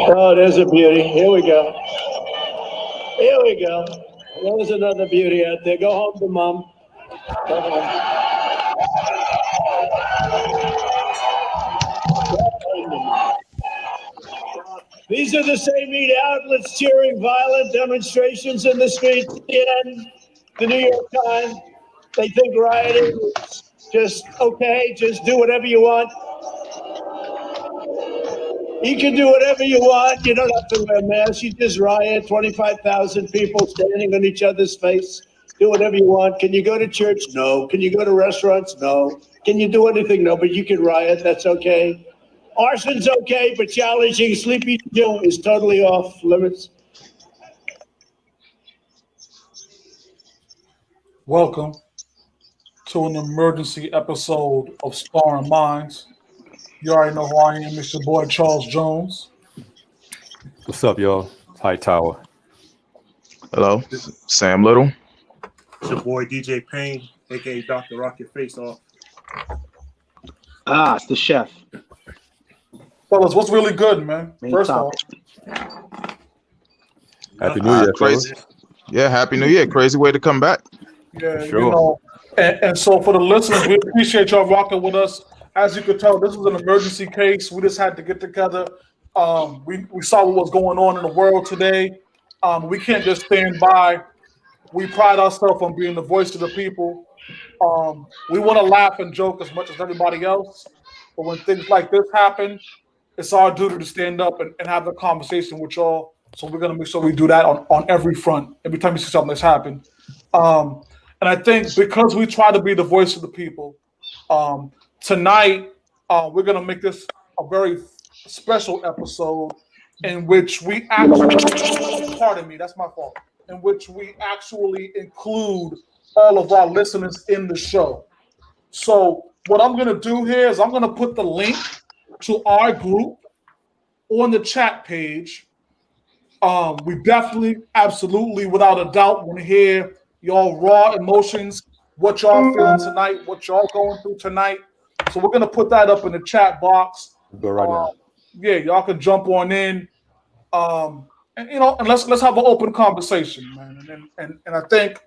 Oh, there's a beauty. Here we go. Here we go. There's another beauty out there. Go home to mom. Go home. These are the same media outlets cheering violent demonstrations in the streets. CNN, the New York Times, they think rioting is just okay, just do whatever you want. You can do whatever you want. You don't have to wear masks. You just riot, 25,000 people standing on each other's face. Do whatever you want. Can you go to church? No. Can you go to restaurants? No. Can you do anything? No, but you can riot. That's okay. Arson's okay, but challenging Sleepy Joe is totally off limits. Welcome to an emergency episode of Sparring Minds. You already know who I am, Mr. Boy Charles Jones. What's up, y'all? Hightower. Hello, Sam Little. It's your boy DJ Payne, aka Dr. Rock Your Face Off. It's the chef. Fellas, what's really good, man? First of all, Happy New Year, crazy. fellas. Yeah, Happy New Year. Crazy way to come back. yeah, sure. you know, and so for the listeners, we appreciate y'all rocking with us. As you can tell, this was an emergency case. We just had to get together. We saw what was going on in the world today. We can't just stand by. We pride ourselves on being the voice of the people. We want to laugh and joke as much as everybody else, but when things like this happen, it's our duty to stand up and have a conversation with y'all. So we're gonna make sure we do that on every front, every time you see something that's happened. And I think because we try to be the voice of the people, tonight we're gonna make this a very special episode in which we actually, pardon me, that's my fault, in which we actually include all of our listeners in the show. So what I'm gonna do here is I'm gonna put the link to our group on the chat page. We definitely, absolutely, without a doubt, want to hear y'all raw emotions, what y'all feeling tonight, what y'all going through tonight. So we're gonna put that up in the chat box. Go right now. Yeah, y'all can jump on in. And you know, and let's have an open conversation, man. And I think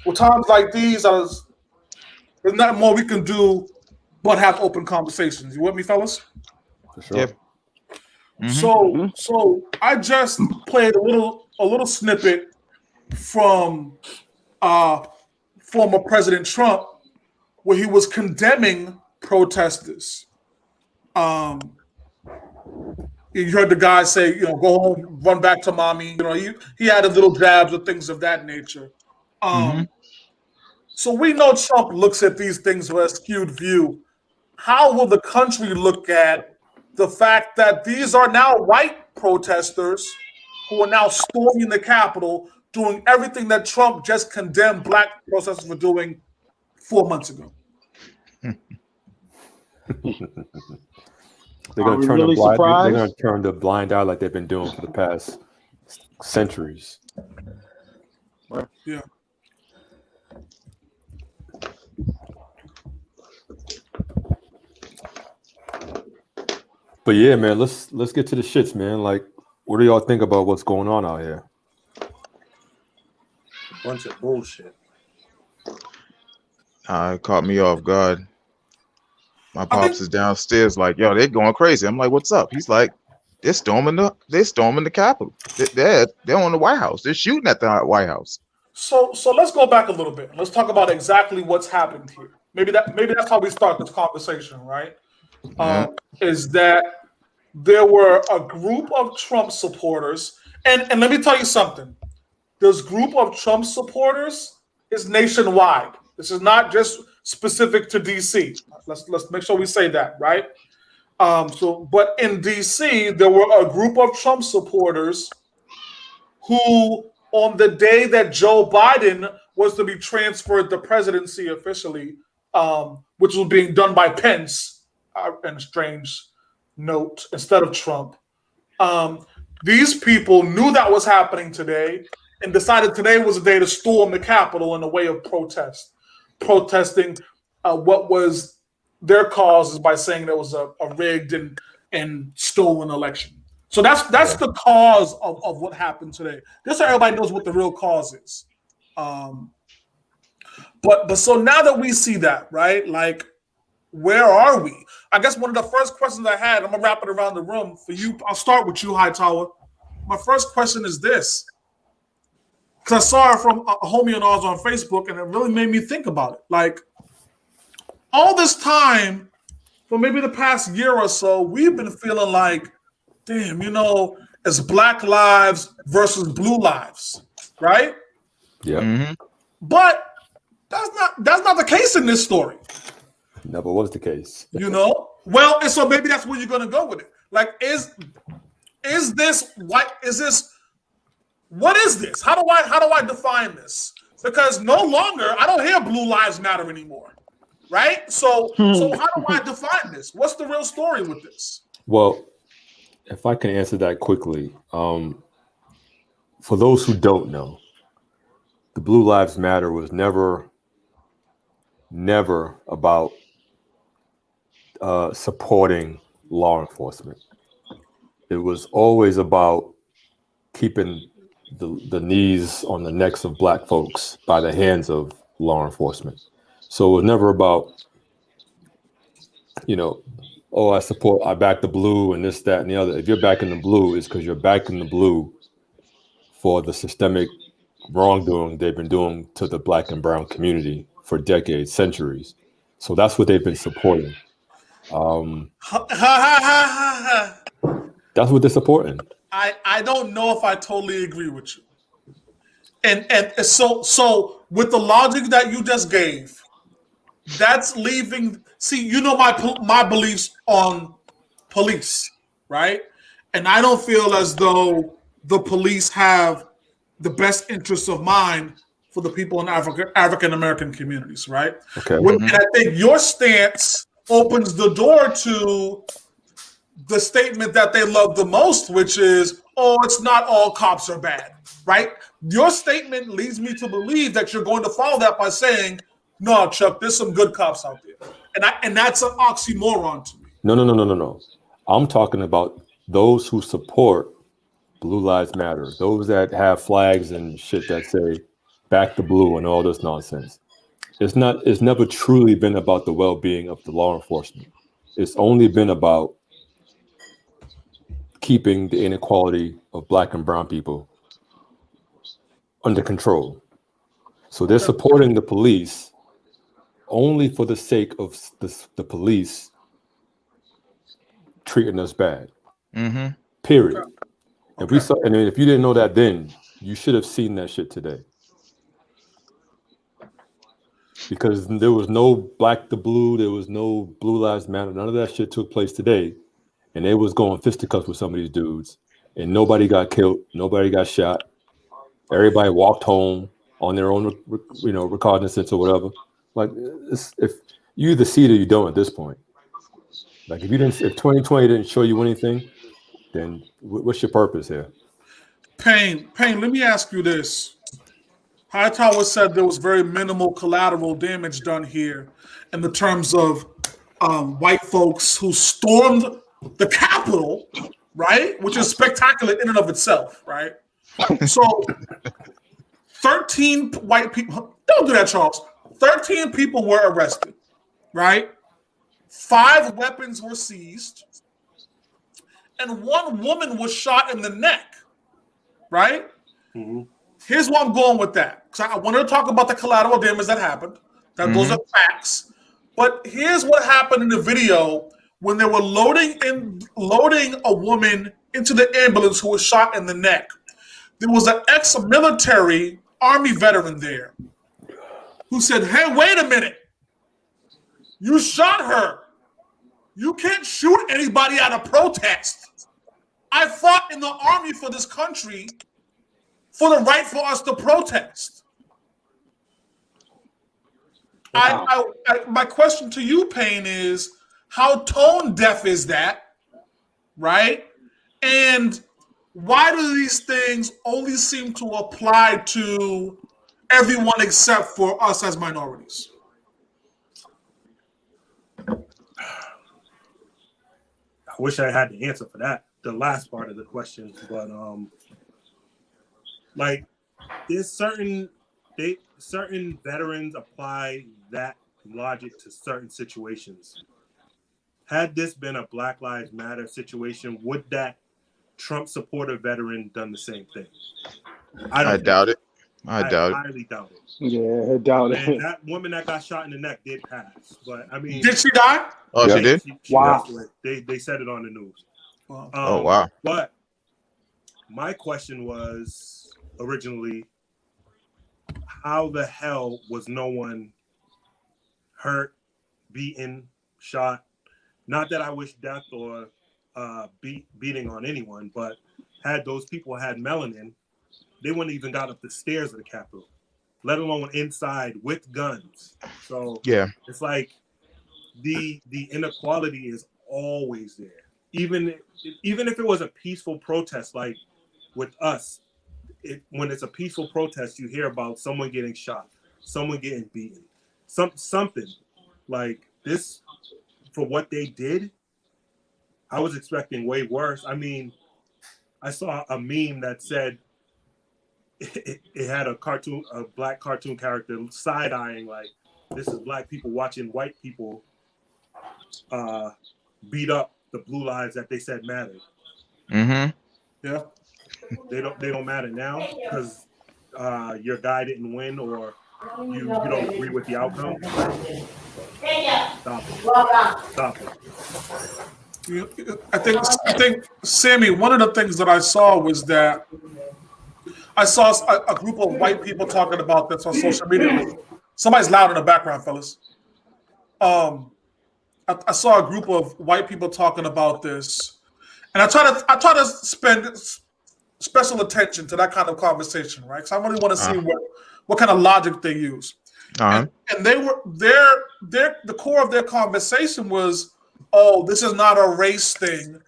with times like these, there's nothing more we can do but have open conversations. You with me, fellas? For sure. Yep. So I just played a little snippet from former President Trump where he was condemning protesters. You heard the guy say, you know, go home, run back to mommy. You know, he added little jabs or things of that nature. So we know Trump looks at these things with a skewed view. How will the country look at the fact that these are now white protesters who are now storming the Capitol, doing everything that Trump just condemned black protesters for doing 4 months ago? They're gonna we really They're surprised? gonna turn the blind eye like they've been doing for the past centuries. Yeah. But yeah, man, let's get to the shits, man. Like, what do y'all think about what's going on out here? Bunch of bullshit. It caught me off guard. My pops is downstairs, like, yo, they're going crazy. I'm like, what's up? He's like, they're storming the Capitol. They're on the White House. They're shooting at the White House. So let's go back a little bit. Let's talk about exactly what's happened here. Maybe that's how we start this conversation, right? Is that there were a group of Trump supporters, and let me tell you something. This group of Trump supporters is nationwide. This is not just specific to DC. Let's make sure we say that, right? But in DC, there were a group of Trump supporters who, on the day that Joe Biden was to be transferred the presidency officially, which was being done by Pence, in a strange note, instead of Trump, these people knew that was happening today and decided today was a day to storm the Capitol in a way of protesting what was their cause is by saying there was a rigged and stolen election. So that's the cause of what happened today. Just so everybody knows what the real cause is. But so now that we see that, right? Like, where are we? I guess one of the first questions I had, I'm gonna wrap it around the room for you. I'll start with you, Hightower. My first question is this, because I saw it from a homie of ours on Facebook, and it really made me think about it. Like, all this time, for maybe the past year or so, we've been feeling like, damn, it's Black lives versus blue lives, right? Yeah. Mm-hmm. But that's not the case in this story. Never was the case. Well, and so maybe that's where you're gonna go with it. Like, is this what is this? What is this? How do I define this? Because no longer I don't hear Blue Lives Matter anymore, right? So how do I define this? What's the real story with this? Well, if I can answer that quickly, for those who don't know, the Blue Lives Matter was never about supporting law enforcement. It was always about keeping the knees on the necks of Black folks by the hands of law enforcement. So it was never about, I back the blue and this, that, and the other. If you're backing the blue, it's because you're backing the blue for the systemic wrongdoing they've been doing to the Black and brown community for decades, centuries. So that's what they've been supporting. That's what they're supporting. I don't know if I totally agree with you. And so with the logic that you just gave, that's leaving. See, my beliefs on police, right? And I don't feel as though the police have the best interests of mind for the people in African American communities, right? Okay. And I think your stance opens the door to the statement that they love the most, which is, it's not all cops are bad, right? Your statement leads me to believe that you're going to follow that by saying, no, Chuck, there's some good cops out there. And that's an oxymoron to me. No. I'm talking about those who support Blue Lives Matter, those that have flags and shit that say back the blue and all this nonsense. It's never truly been about the well-being of the law enforcement. It's only been about keeping the inequality of Black and brown people under control. So they're supporting the police only for the sake of the police treating us bad. Mm-hmm. Period. Okay. If you didn't know that then, you should have seen that shit today. Because there was no Black to Blue, there was no Blue Lives Matter, none of that shit took place today. And they was going fisticuffs with some of these dudes, and nobody got killed, nobody got shot. Everybody walked home on their own, recognizance or whatever. Like, if you either see it or you don't at this point. Like, if 2020 didn't show you anything, then what's your purpose here? Payne, let me ask you this. Hightower said there was very minimal collateral damage done here in the terms of white folks who stormed the Capitol, right? Which is spectacular in and of itself, right? So 13 white people, don't do that, Charles. 13 people were arrested, right? 5 weapons were seized, and 1 woman was shot in the neck, right? Mm-hmm. Here's where I'm going with that. Because I wanted to talk about the collateral damage that happened. Those are facts. But here's what happened in the video when they were loading a woman into the ambulance who was shot in the neck. There was an ex-military Army veteran there who said, hey, wait a minute. You shot her. You can't shoot anybody at a protest. I fought in the Army for this country for the right for us to protest. Wow. My question to you, Payne, is how tone deaf is that, right? And why do these things only seem to apply to everyone except for us as minorities? I wish I had the answer for that. the last part of the question, but like there's certain veterans apply that logic to certain situations. Had this been a Black Lives Matter situation, would that Trump supporter veteran done the same thing? I doubt it. I doubt it. highly doubt it. Yeah, I doubt And it. that woman that got shot in the neck did pass, but I mean, Did she die? Oh, Yeah. she did? She Wow. passed away. They said it on the news. Oh, wow. But my question was originally, how the hell was no one hurt, beaten, shot? Not that I wish death or beating on anyone, but had those people had melanin, they wouldn't even got up the stairs of the Capitol, let alone inside with guns. So Yeah. it's like the inequality is always there. Even if it was a peaceful protest, like with us, when it's a peaceful protest, you hear about someone getting shot, someone getting beaten, something like this. For what they did, I was expecting way worse. I mean, I saw a meme that said it had a black cartoon character side-eyeing, like, this is black people watching white people beat up the blue lives that they said mattered. Mm-hmm. Yeah. They don't matter now because your guy didn't win or you don't agree with the outcome. Stop it. I think, Sammy, one of the things that I saw was that I saw a group of white people talking about this on social media. Somebody's loud in the background, fellas. I saw a group of white people talking about this, and I try to spend special attention to that kind of conversation, right? Because I really want to see what kind of logic they use. And they were the core of their conversation was, oh, this is not a race thing.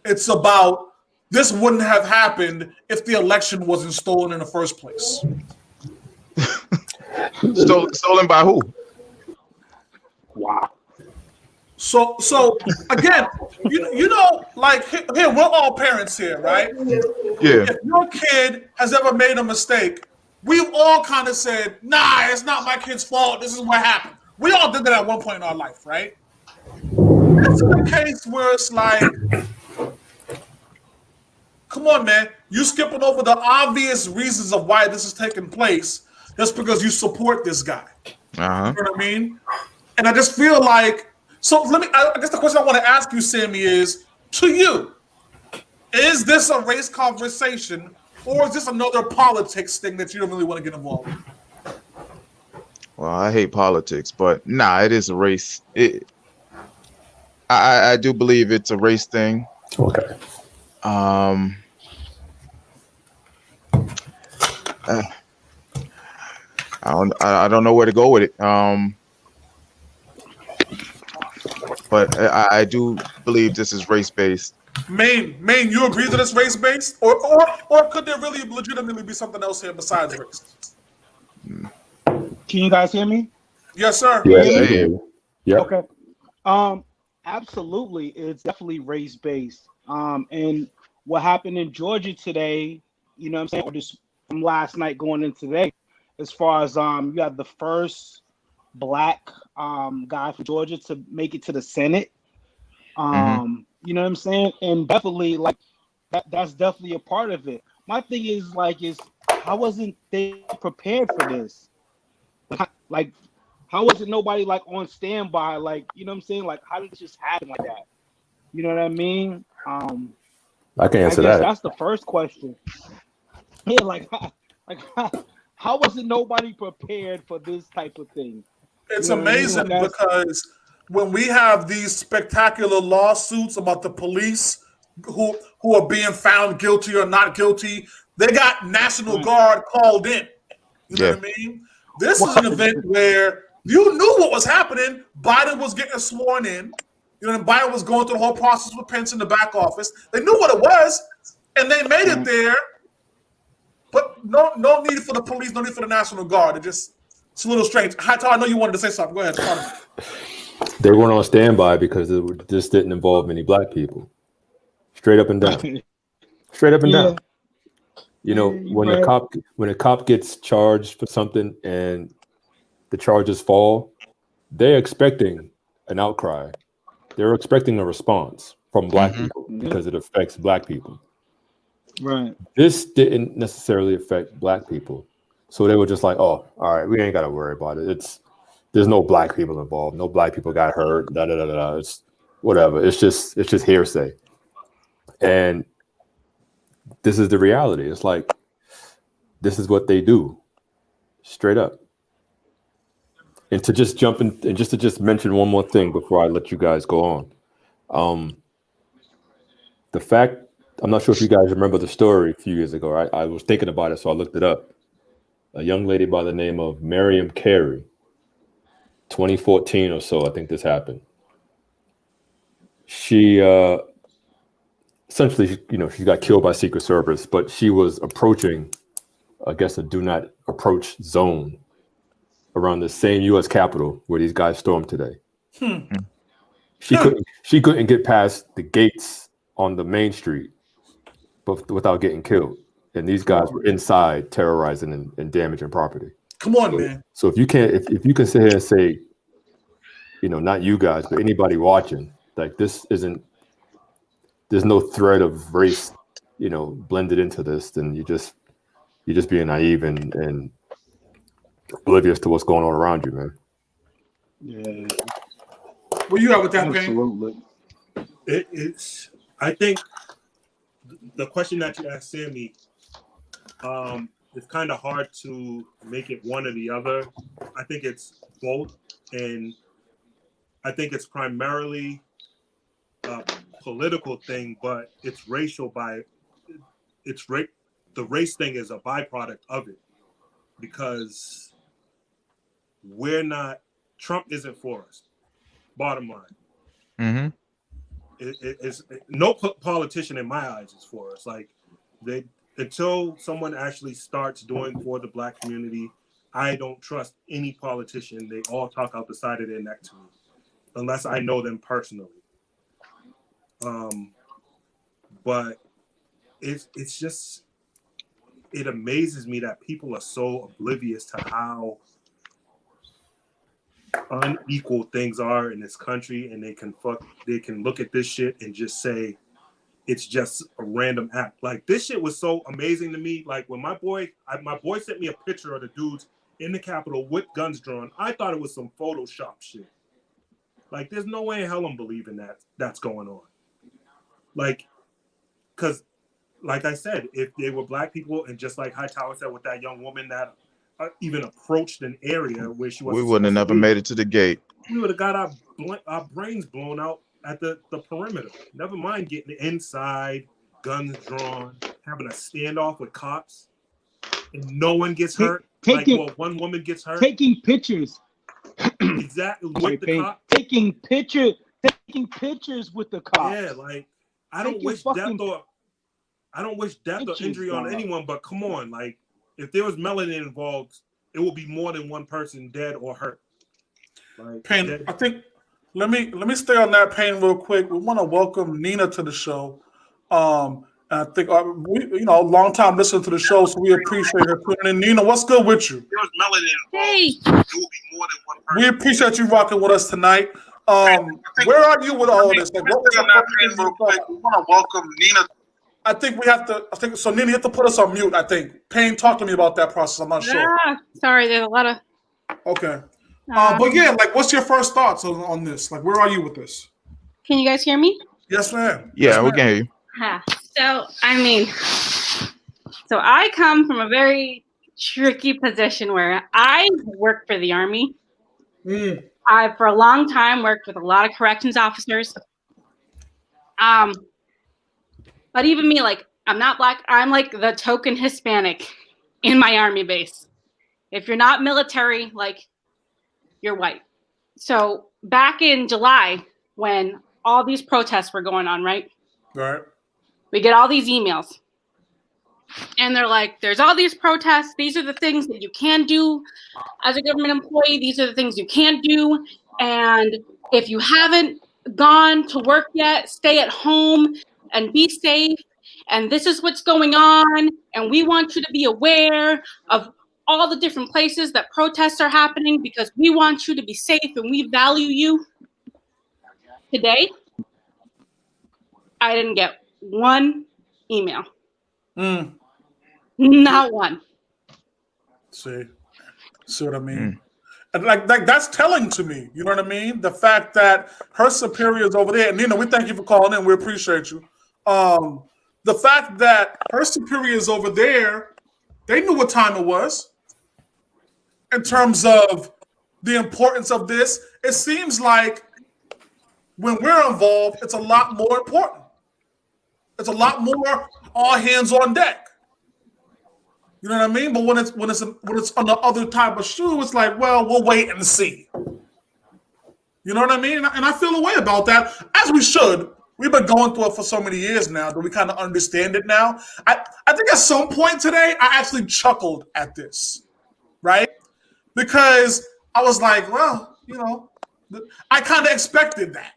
It's about this wouldn't have happened if the election wasn't stolen in the first place. Stolen by who? Wow. So again, you know, like here we're all parents here, right? Yeah. If your kid has ever made a mistake, we've all kind of said, nah, it's not my kid's fault. This is what happened. We all did that at one point in our life, right? This is a case where it's like, come on, man. You skipping over the obvious reasons of why this is taking place just because you support this guy. You know what I mean? And I just feel like, so I guess the question I want to ask you, Sammy, is to you, is this a race conversation or is this another politics thing that you don't really want to get involved in? Well, I hate politics, but nah, it is a race. I do believe it's a race thing. Okay. I don't know where to go with it. But I do believe this is race based. Maine, you agree that it's race based, or could there really legitimately be something else here besides race? Can you guys hear me? Yes, sir. Yeah. Yeah. Okay. Absolutely, it's definitely race based. And what happened in Georgia today, you know what I'm saying, or just from last night going into today, as far as you have the first black guy from Georgia to make it to the Senate. You know what I'm saying? And definitely like that's definitely a part of it. My thing is how wasn't they prepared for this? Like how wasn't nobody like on standby? Like, you know what I'm saying? Like, how did it just happen like that? You know what I mean? I can answer that. That's the first question. Yeah, how wasn't nobody prepared for this type of thing? It's You know what I mean? amazing Like, because when we have these spectacular lawsuits about the police who are being found guilty or not guilty, they got National Guard called in. You know what I mean? This is an event where you knew what was happening. Biden was getting sworn in. You know, and Biden was going through the whole process with Pence in the back office. They knew what it was, and they made it there. But no need for the police, no need for the National Guard. It's a little strange. Hatar, I know you wanted to say something. Go ahead. They weren't on standby because this didn't involve many black people. straight up and down, straight up and Yeah. down. You know, Yeah, when a cop gets charged for something and the charges fall, they're expecting an outcry. They're expecting a response from black Mhm. people because it affects black people. Right. This didn't necessarily affect black people. So they were just like, oh, all right, we ain't got to worry about it. There's no black people involved. No black people got hurt. Da da da da. It's whatever. It's just hearsay. And this is the reality. It's like this is what they do, straight up. And to just jump in and just to mention one more thing before I let you guys go on. The fact, I'm not sure if you guys remember the story a few years ago. I was thinking about it, so I looked it up. A young lady by the name of Miriam Carey, 2014 or so, I think this happened. She essentially, she got killed by Secret Service, but she was approaching, I guess, a do not approach zone around the same U.S. Capitol where these guys stormed today. She couldn't get past the gates on the main street, but without getting killed. And these guys were inside terrorizing and damaging property. Come on, man. So if you can sit here and say, not you guys, but anybody watching, like there's no thread of race, blended into this, then you're just being naive and oblivious to what's going on around you, man. Yeah. Where you at with that, Payne? Absolutely. It's. I think the question that you asked Sammy, it's kind of hard to make it one or the other. I think it's both, and I think it's primarily a political thing, but it's racial the race thing is a byproduct of it, because Trump isn't for us. Bottom line. Mm-hmm. It's no politician in my eyes is for us. Like until someone actually starts doing for the black community, I don't trust any politician. They all talk out the side of their neck to me, unless I know them personally. But it's just, it amazes me that people are so oblivious to how unequal things are in this country, and they can look at this shit and just say it's just a random act. Like, this shit was so amazing to me. Like, when my boy sent me a picture of the dudes in the Capitol with guns drawn, I thought it was some Photoshop shit. Like, there's no way in hell I'm believing that's going on. Like, because, like I said, if they were black people, and just like Hightower said with that young woman that even approached an area where she was, We wouldn't have never made it to the gate. We would have got our brains blown out at the perimeter. Never mind getting inside, guns drawn, having a standoff with cops, and no one gets hurt. One woman gets hurt. Taking pictures. Exactly. With the cops. Taking pictures with the cops. Yeah, like, I don't wish death or injury on anyone, but come on, like, if there was melanin involved, it will be more than one person dead or hurt. Like, Payne, I think let me stay on that, Payne, real quick. We want to welcome Nina to the show. And I think we, long time listener to the show, so we appreciate her tuning in. Nina, what's good with you? There was melanin involved. Hey. It will be more than one person. We appreciate you rocking with us tonight. Where are you with all of this? Like, what was that, Payne, real quick? We want to welcome Nina. I think so. Nina, you have to put us on mute. I think Payne, talk to me about that process. I'm not sure. Sorry, there's a lot of. Okay. But yeah, like, what's your first thoughts on this? Like, where are you with this? Can you guys hear me? Yes, ma'am. Yeah, yes, we can hear you. So I come from a very tricky position where I work for the Army. I, for a long time, worked with a lot of corrections officers. But even me, like, I'm not black. I'm like the token Hispanic in my Army base. If you're not military, like, you're white. So back in July, when all these protests were going on, right? Right. We get all these emails. And they're like, there's all these protests. These are the things that you can do as a government employee. These are the things you can't do. And if you haven't gone to work yet, stay at home. and be safe. And this is what's going on. And we want you to be aware of all the different places that protests are happening because we want you to be safe and we value you. Today, I didn't get one email. Not one. See what I mean? And like that's telling to me. You know what I mean? The fact that her superiors over there, and Nina, we thank you for calling in. We appreciate you. The fact that her superiors over there, they knew what time it was. In terms of the importance of this, it seems like when we're involved, it's a lot more important. It's a lot more all hands on deck. You know what I mean? But when it's on the other type of shoe, it's like, well, we'll wait and see. You know what I mean? And I feel a way about that, as we should. We've been going through it for so many years now that we kind of understand it now. I think at some point today, I actually chuckled at this, right? Because I was like, well, you know, I kind of expected that.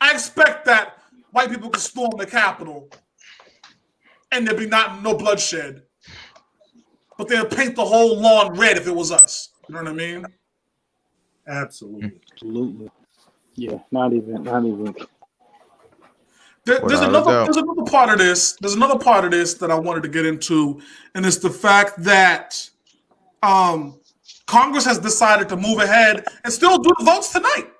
I expect that white people could storm the Capitol and there'd be no bloodshed. But they'll paint the whole lawn red if it was us. You know what I mean? Absolutely. Yeah, not even. There's another part of this. There's another part of this that I wanted to get into, and it's the fact that Congress has decided to move ahead and still do the votes tonight.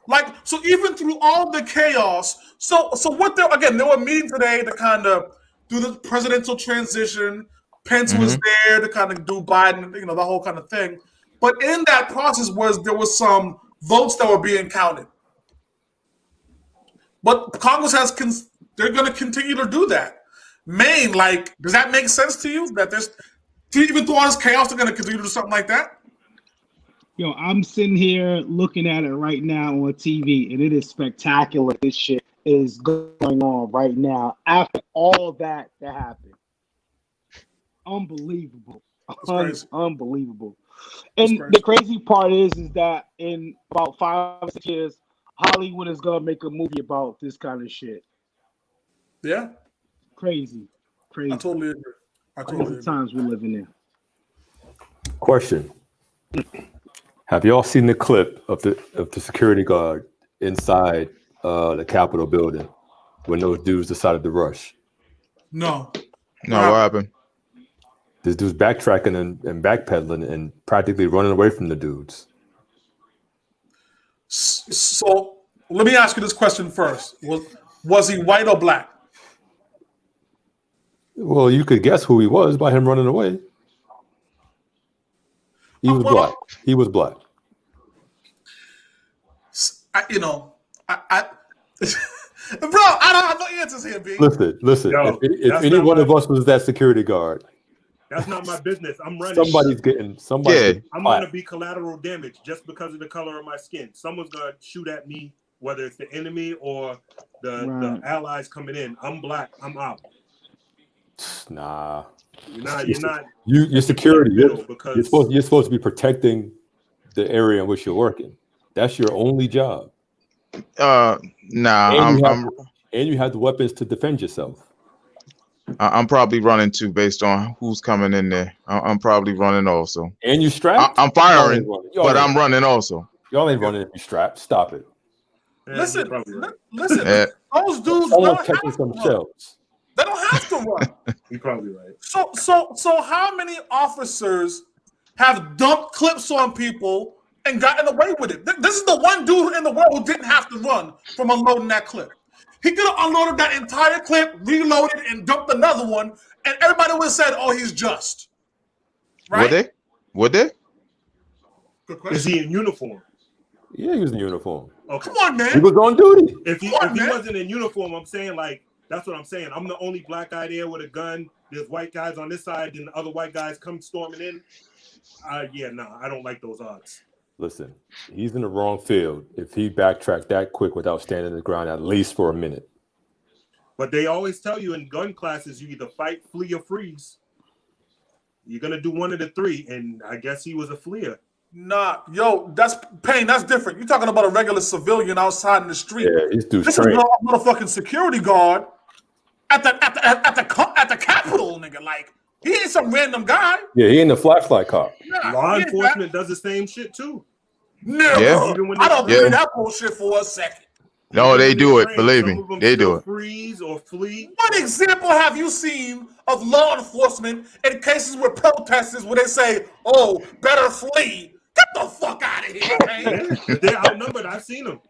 Like, so even through all the chaos, so what they were meeting today to kind of do the presidential transition. Pence was there to kind of do Biden, you know, the whole kind of thing. But in that process there was some votes that were being counted. But Congress they're going to continue to do that. Maine, like, does that make sense to you? That even through all this chaos, they're going to continue to do something like that? Yo, I'm sitting here looking at it right now on TV, and it is spectacular. This shit is going on right now after all that happened. Unbelievable. Unbelievable. And the crazy part is that in about 5 or 6 years, Hollywood is gonna make a movie about this kind of shit. Yeah. Crazy. I totally agree. The times we're living in. Question. Have y'all seen the clip of the security guard inside the Capitol building when those dudes decided to rush? No. What happened? This dude's backtracking and backpedaling and practically running away from the dudes. So let me ask you this question first. Was he white or black? Well, you could guess who he was by him running away. He was black. He was black. Bro, I don't have no answers here, B. Listen. Yo, if any one of us was that security guard, that's not my business. I'm running. Somebody's getting. Yeah. I'm gonna be collateral damage just because of the color of my skin. Someone's gonna shoot at me, whether it's the enemy or the allies coming in. I'm black. I'm out. Nah. You're not. You're security. Because you're supposed to be protecting the area in which you're working. That's your only job. Nah. And you have the weapons to defend yourself. I'm probably running too, based on who's coming in there. I'm probably running also. And you strapped? I'm firing, but I'm running also. Y'all ain't running if you strapped. Stop it. Yeah, listen. Yeah. Those dudes Someone's catching some shells. They don't have to run. You're probably right. So how many officers have dumped clips on people and gotten away with it? This is the one dude in the world who didn't have to run from unloading that clip. He could have unloaded that entire clip, reloaded, and dumped another one, and everybody would have said, "Oh, he's just." Right? Would they? Good question. Is he in uniform? Yeah, he was in uniform. Okay. Come on, man. He was on duty. If he wasn't in uniform, I'm saying, like, that's what I'm saying. I'm the only black guy there with a gun. There's white guys on this side, then the other white guys come storming in. I don't like those odds. Listen, he's in the wrong field if he backtracked that quick without standing the ground at least for a minute. But they always tell you in gun classes, you either fight, flee, or freeze. You're going to do one of the three, and I guess he was a fleer. Nah, yo, that's Payne. That's different. You're talking about a regular civilian outside in the street. Yeah, these dudes This trained. is a motherfucking security guard at the Capitol, nigga. Like he ain't some random guy. Yeah, he ain't the flashlight cop. Nah, Law he ain't enforcement does the same shit too. Never. Yeah. Even when I they don't train, believe that bullshit for a second. No, even they when do it. train, Believe some me, of them they do still it. freeze or flee. What example have you seen of law enforcement in cases with protesters where they say, "Oh, better flee"? Get the fuck out of here, man. Yeah, if they're outnumbered, I've seen them.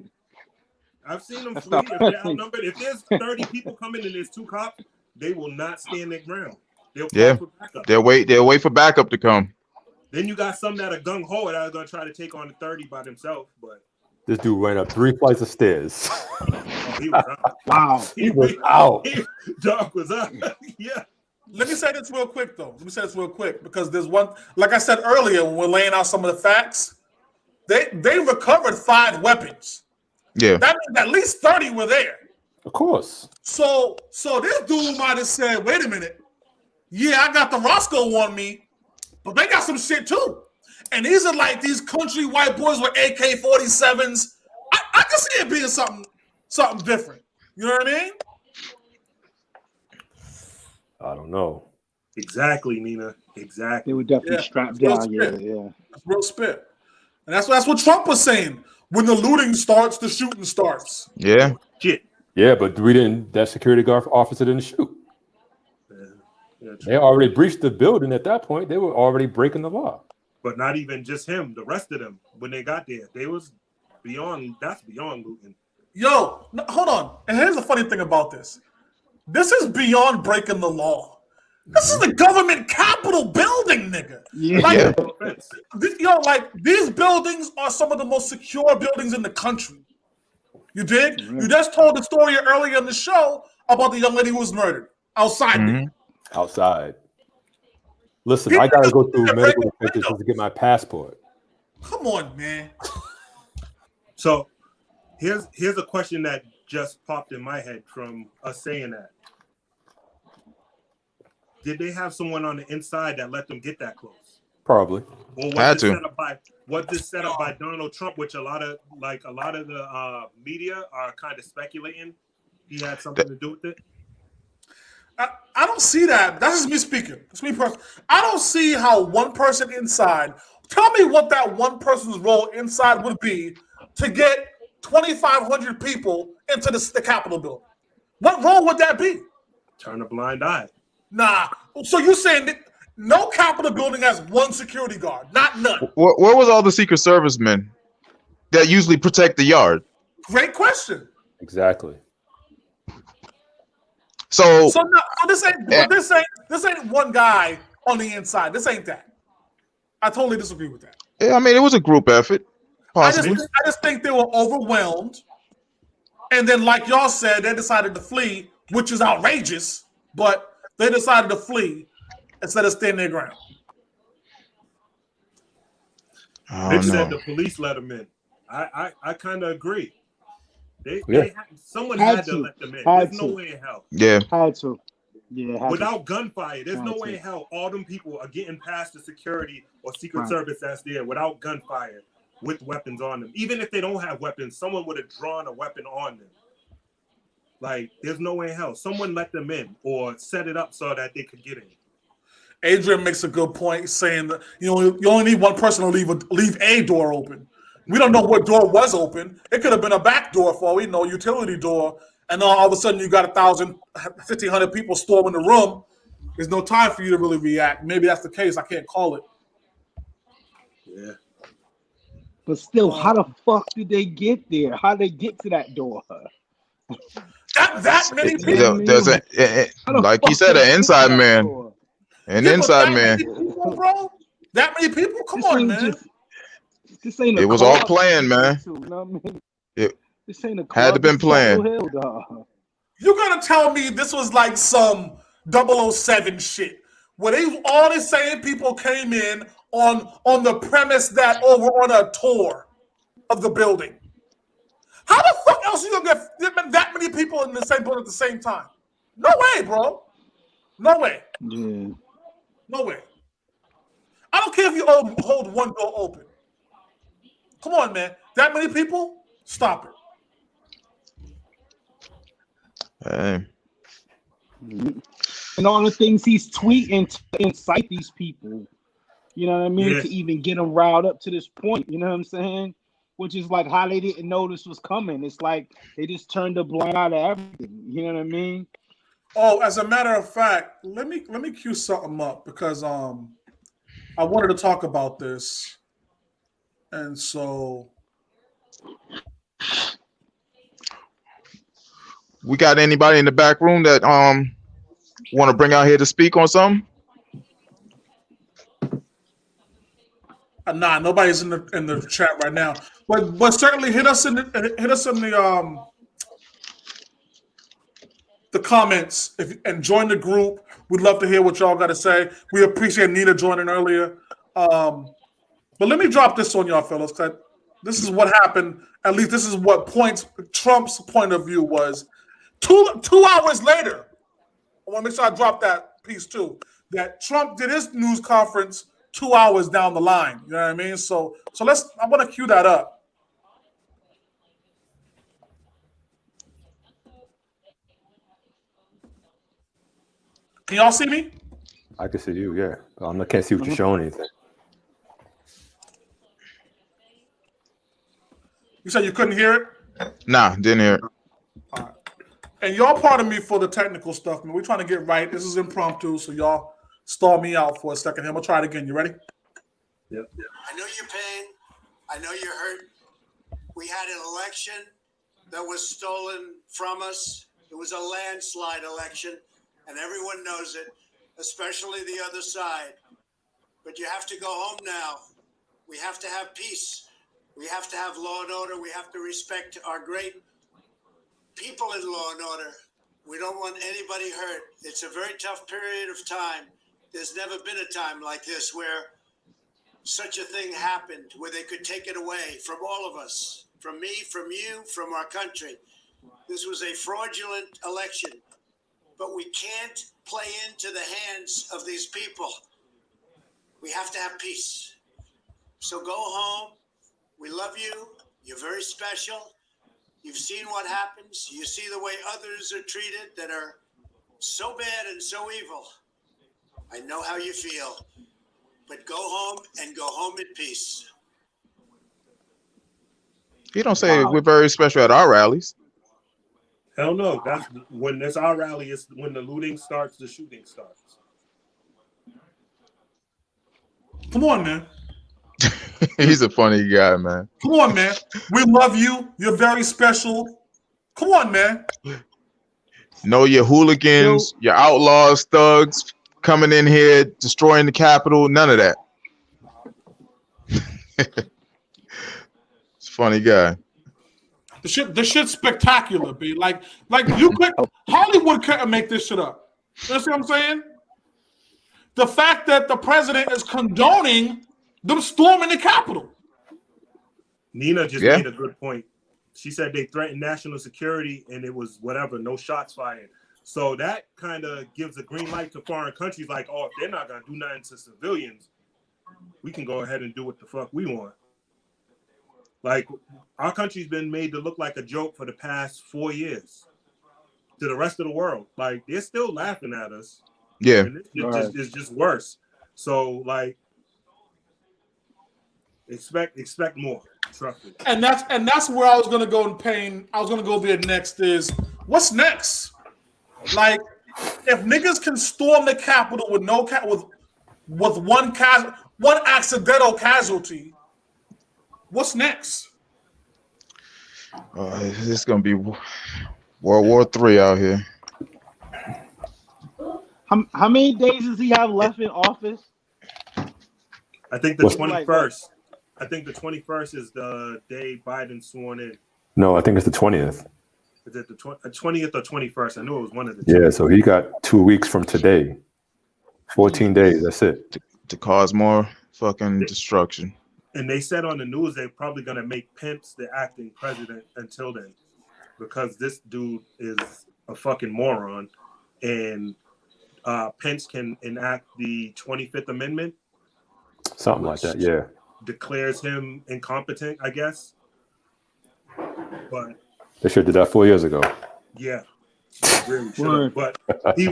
I've seen them That's flee. not If they're outnumbered, if there's 30 people coming and there's 2 cops, they will not stand their ground. They'll call Yeah. for backup. They'll wait for backup to come. Then you got some that are gung ho that are gonna try to take on the 30 by themselves. But This dude ran up 3 flights of stairs. oh, he was out. Wow. He was out. Dog was up. Yeah. Let me say this real quick, though. Let me say this real quick because there's one, like I said earlier, when we're laying out some of the facts, they recovered 5 weapons. Yeah. That means at least 30 were there. Of course. So this dude might have said, "Wait a minute, yeah, I got the Roscoe on me, but they got some shit too." And these are like these country white boys with AK-47s. I can see it being something different. You know what I mean? I don't know. Exactly, Nina. Exactly. They were definitely Yeah, strapped real down. spit. Yeah. That's real spit. And that's what Trump was saying. When the looting starts, the shooting starts. Yeah. Shit. Yeah, but that security guard officer didn't shoot. Yeah, They already breached the building at that point. They were already breaking the law. but not even just him. The rest of them, when they got there, they was beyond. That's beyond looting. Yo, hold on. And here's the funny thing about this. This is beyond breaking the law. This is the government capitol building, nigga. Yeah. Like, Yeah. No offense. like these buildings are some of the most secure buildings in the country. You dig? You just told the story earlier in the show about the young lady who was murdered outside there. Mhm. Outside. Listen, People I gotta go through just medical break the defenses window. just to get my passport. Come on, man. So here's a question that just popped in my head from us saying that. Did they have someone on the inside that let them get that close? Probably. Or Had was to. this set up by Donald Trump, which a lot of the media are kind of speculating he had something to do with it? I don't see that. That's just me speaking. That's me personally. I don't see how one person inside. Tell me what that one person's role inside would be to get 2,500 people into the Capitol building. What role would that be? Turn a blind eye. Nah. So you're saying that no Capitol building has one security guard? Not none. Where was all the Secret Service men that usually protect the yard? Great question. Exactly. So So this ain't one guy on the inside. This ain't that. I totally disagree with that. yeah, I mean, it was a group effort, I possibly. just think they were overwhelmed, and then, like y'all said, they decided to flee, which is outrageous. But they decided to flee instead of standing their ground. They said the police let them in. I kind of agree. Someone had to let them in. There's no way in hell. Yeah. Had to. Yeah. Had Without gunfire, there's Had no to. way in hell all them people are getting past the security or Secret Right. Service that's there without gunfire with weapons on them. Even if they don't have weapons, someone would have drawn a weapon on them. Like, there's no way in hell. Someone let them in or set it up so that they could get in. Adrian makes a good point, saying that you only need one person to leave a door open. We don't know what door was open. It could have been a back door for all we know, utility door, and then all of a sudden you got 1,500 people storming the room. There's no time for you to really react. Maybe that's the case. I can't call it. Yeah. But still, how the fuck did they get there? How did they get to that door? That many people. Like he said, an inside man. An inside man. People, bro? That many people? Come This on, ain't man. This ain't a It was all club. planned, man. You know what I mean? It This ain't a had to club, been this is Capitol planned. Hill, dog. You're gonna tell me this was like some 007 shit where all the same people came in on the premise that we're on a tour of the building. How the fuck else are you gonna get that many people in the same building at the same time? No way, bro. No way. Yeah. No way. I don't care if you hold one door open. Come on, man. That many people? Stop it. Hey. And all the things he's tweeting to incite these people, you know what I mean, Yeah. to even get them riled up to this point, you know what I'm saying? Which is like how they didn't know this was coming. It's like they just turned a blind eye to everything, you know what I mean? Oh, as a matter of fact, let me cue something up because I wanted to talk about this, and so We got anybody in the back room that want to bring out here to speak on something? nah, nobody's in the chat right now, but certainly hit us in the comments and join the group. We'd love to hear what y'all got to say. We appreciate Nina joining earlier. But let me drop this on y'all, fellas. This is what happened. At least this is what Trump's point of view was. 2 hours later, I want to make sure I drop that piece too. That Trump did his news conference 2 hours down the line. You know what I mean? So I want to cue that up. Can y'all see me? I can see you, yeah. I can't see what you're showing anything. You said you couldn't hear it? Nah, didn't hear it. All right. And y'all pardon me for the technical stuff, man. We're trying to get right. This is impromptu, so y'all stall me out for a second. I'm gonna try it again. You ready? Yep. I know your pain. I know you're hurt. We had an election that was stolen from us. It was a landslide election, and everyone knows it, especially the other side. But you have to go home now. We have to have peace. We have to have law and order. We have to respect our great people in law and order. We don't want anybody hurt. It's a very tough period of time. There's never been a time like this where such a thing happened, where they could take it away from all of us, from me, from you, from our country. This was a fraudulent election, but we can't play into the hands of these people. We have to have peace. So go home. We love you. You're very special. You've seen what happens. You see the way others are treated that are so bad and so evil. I know how you feel. But go home and go home in peace. He don't say we're very special at our rallies. Hell no. That's when it's our rally. It's when the looting starts, the shooting starts. Come on, man. He's a funny guy, man. Come on, man. We love you. You're very special. Come on, man. Know your hooligans, your outlaws, thugs coming in here, destroying the Capitol. None of that. It's a funny guy. The shit's spectacular, B. Like you could Hollywood couldn't make this shit up. You see what I'm saying? The fact that the president is condoning them storming the Capitol. Nina just made a good point. She said they threatened national security and it was whatever, no shots fired. So that kind of gives a green light to foreign countries like, oh, if they're not going to do nothing to civilians, we can go ahead and do what the fuck we want. Like, our country's been made to look like a joke for the past 4 years to the rest of the world. Like, they're still laughing at us. Yeah. And it's just worse. So, like, expect more. Trust me. And that's where I was gonna go in pain. I was gonna go there next is what's next? Like, if niggas can storm the Capitol with with one accidental casualty, what's next? It's gonna be World War III out here. How many days does he have left in office? I think the 21st. I think the 21st is the day Biden sworn in. No, I think it's the 20th. Is it the 20th or 21st? I knew it was one of the two. Yeah, so he got 2 weeks from today. 14 days, that's it. To cause more fucking destruction. And they said on the news they're probably going to make Pence the acting president until then. Because this dude is a fucking moron. And Pence can enact the 25th Amendment. Something like that, yeah. Declares him incompetent, I guess. But they should have did that 4 years ago. yeah. Really should have. But he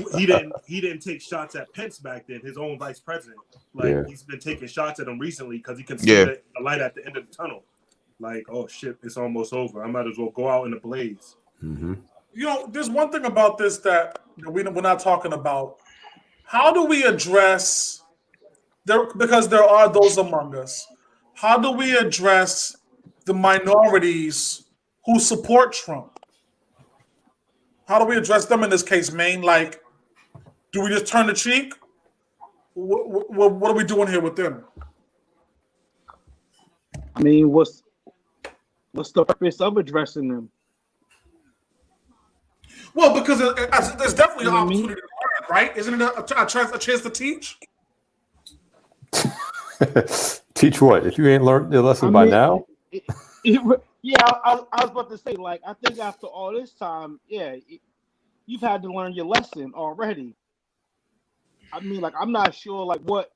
didn't take shots at Pence back then, his own vice president. Like he's been taking shots at him recently because he can see the light at the end of the tunnel. Like, oh shit, it's almost over. I might as well go out in a blaze. Mm-hmm. You know, there's one thing about this that we're not talking about. How do we address because there are those among us? How do we address the minorities who support Trump? How do we address them in this case, Maine? Like, do we just turn the cheek? What are we doing here with them? I mean, what's the purpose of addressing them? Well, because there's definitely an opportunity to learn, right? Isn't it a chance to teach? Teach what? If you ain't learned the lesson by now? Yeah, I was about to say, like, I think after all this time, you've had to learn your lesson already. I mean, like, I'm not sure, like, what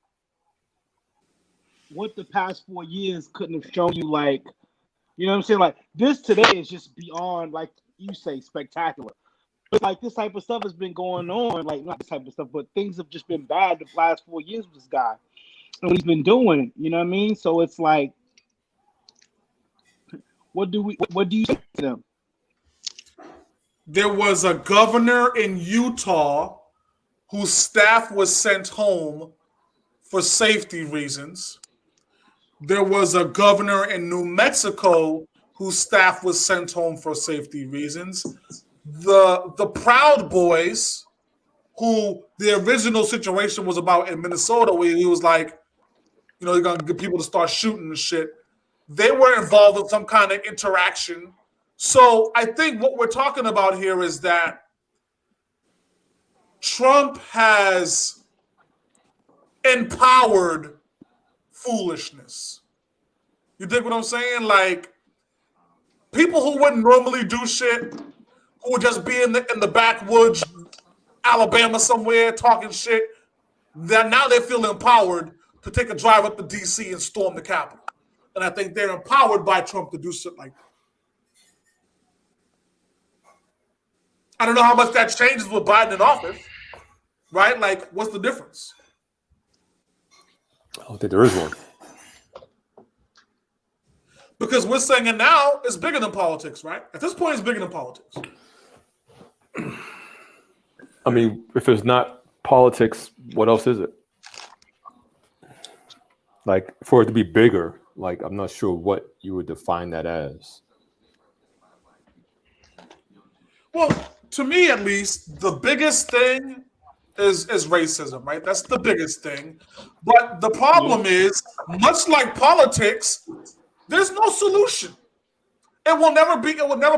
the past 4 years couldn't have shown you, like, you know what I'm saying? Like, this today is just beyond, like you say, spectacular. But, like, this type of stuff has been going on, like, not this type of stuff, but things have just been bad the last 4 years with this guy. And what he's been doing, you know what I mean? So it's like, what do you say to them? There was a governor in Utah whose staff was sent home for safety reasons. There was a governor in New Mexico whose staff was sent home for safety reasons. The Proud Boys, who the original situation was about in Minnesota, where he was like, you know, you're going to get people to start shooting and shit. They were involved in some kind of interaction. So I think what we're talking about here is that Trump has empowered foolishness. You dig what I'm saying? Like, people who wouldn't normally do shit, who would just be in the backwoods, Alabama somewhere, talking shit, now they feel empowered to take a drive up to D.C. and storm the Capitol. And I think they're empowered by Trump to do shit like that. I don't know how much that changes with Biden in office, right? Like, what's the difference? I don't think there is one. Because we're saying it now, it's bigger than politics, right? At this point, it's bigger than politics. I mean, if it's not politics, what else is it? Like, for it to be bigger, like, I'm not sure what you would define that as. Well, to me, at least, the biggest thing is racism, right? That's the biggest thing. But the problem is, much like politics, there's no solution. It will never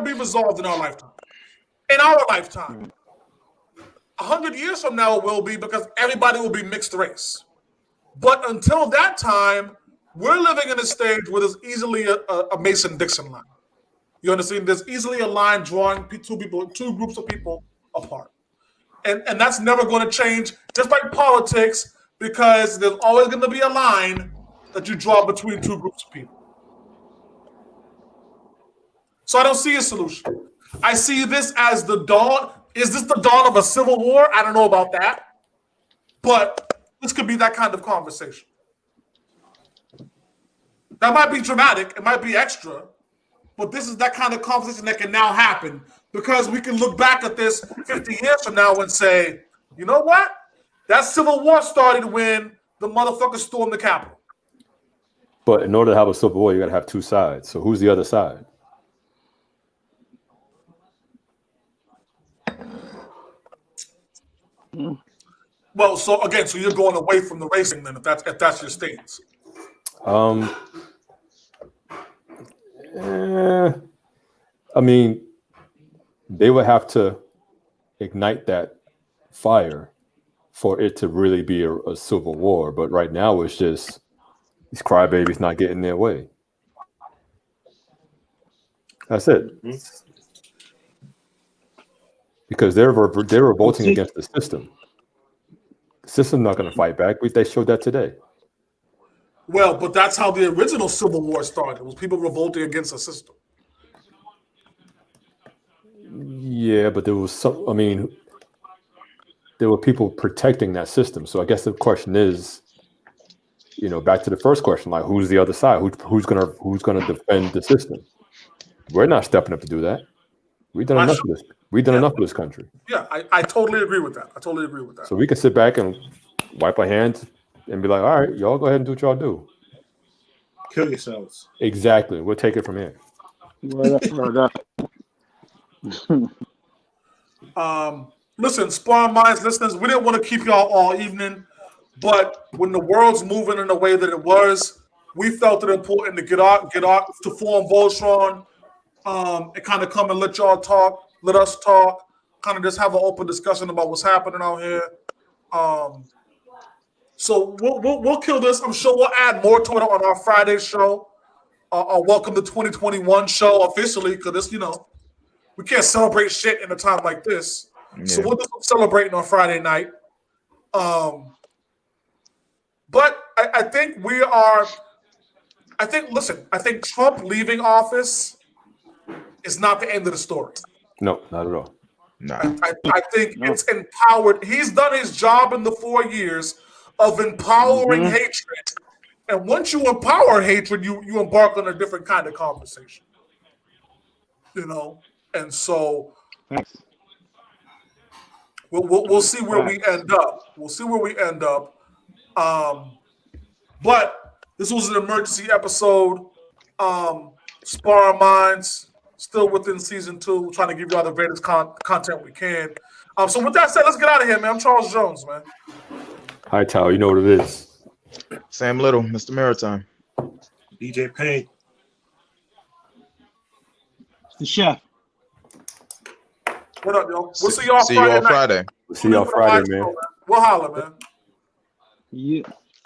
be resolved in our lifetime. In our lifetime. 100 years from now, it will be, because everybody will be mixed race. But until that time, we're living in a stage where there's easily a Mason-Dixon line. You understand? There's easily a line drawing two groups of people apart. And that's never going to change, just like politics, because there's always going to be a line that you draw between two groups of people. So I don't see a solution. I see this as the dawn. Is this the dawn of a civil war? I don't know about that. But this could be that kind of conversation. That might be dramatic. It might be extra. But this is that kind of conversation that can now happen, because we can look back at this 50 years from now and say, you know what? That civil war started when the motherfuckers stormed the Capitol. But in order to have a civil war, you got to have two sides. So who's the other side? Well, so again, so you're going away from the racing then, if that's your stance. I mean, they would have to ignite that fire for it to really be a civil war. But right now, it's just these crybabies not getting their way. That's it. Because they're revolting against the system. The system's not going to fight back. They showed that today. Well, but that's how the original Civil War started, was people revolting against the system. Yeah, but there was some. I mean, there were people protecting that system. So I guess the question is, back to the first question, like who's the other side? Who's gonna defend the system? We're not stepping up to do that. We've done enough of this. We've done enough of this country. Yeah, I totally agree with that. So we can sit back and wipe our hands and be like, all right, y'all go ahead and do what y'all do. Kill yourselves. Exactly. We'll take it from here. Listen, Sparring Minds listeners, we didn't want to keep y'all all evening, but when the world's moving in the way that it was, we felt it important to get out to form Voltron, and kind of come and let y'all talk, let us talk, kind of just have an open discussion about what's happening out here. So we'll kill this. I'm sure we'll add more to it on our Friday show, our Welcome to 2021 show officially, because it's we can't celebrate shit in a time like this. Yeah. So we'll do some celebrating on Friday night. But I think I think Trump leaving office is not the end of the story. No, not at all. No. I think it's empowered. He's done his job in the 4 years of empowering hatred. And once you empower hatred, you embark on a different kind of conversation. And so we'll see where we end up. But this was an emergency episode. Sparring Minds, still within season 2, trying to give you all the greatest content we can. So with that said, let's get out of here, man. I'm Charles Jones, man. Hi, Tal. You know what it is. Sam Little, Mr. Maritime. DJ Payne. The chef. What up, yo? We'll see y'all Friday. We'll see y'all Friday, man. We'll holler, man. Yeah.